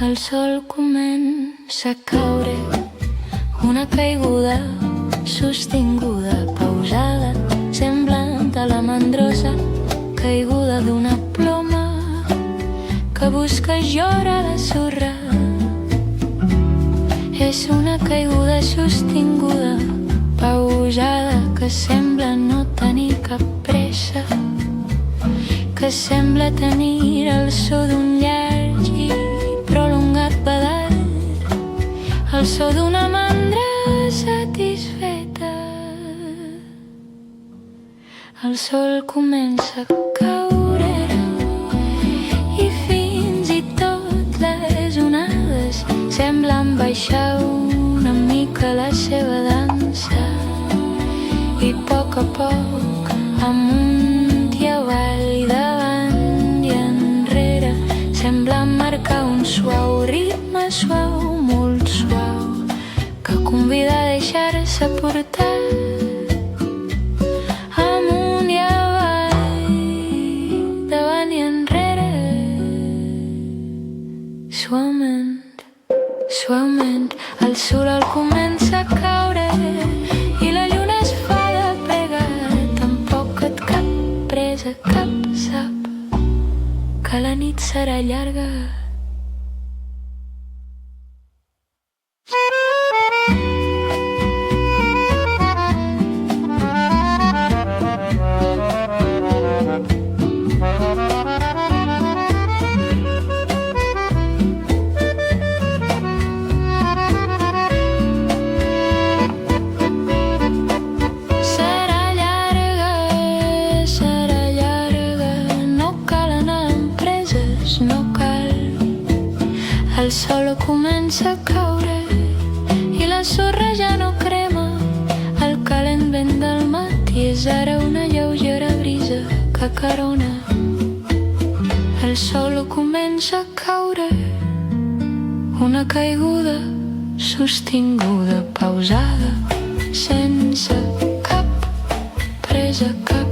El sol comença a caure, una caiguda sostinguda, pausada, semblant a la mandrosa caiguda d'una ploma que busca llora la sorra. És una caiguda sostinguda, pausada, que sembla no tenir cap pressa, que sembla tenir el so d'un llarg i prolongat badall, el so d'una mandra satisfeta. El sol comença a caure i fins i tot les onades semblen baixar una mica la seva dansa, i a poc, amunt i avall, davant i enrere, semblen marcar un suau ritme, suau, molt suau, que convida a deixar-se portar amunt i avall, davant i enrere, suaument, suaument. El sol comença a caure i la lluna es fa de pega, tampoc et cap presa, cap sap que la nit serà llarga. No cal, el sol comença a caure i la sorra ja no crema, el calent vent del matí és ara una lleugera brisa que acarona. El sol comença a caure, una caiguda sostinguda, pausada, sense cap presa, cap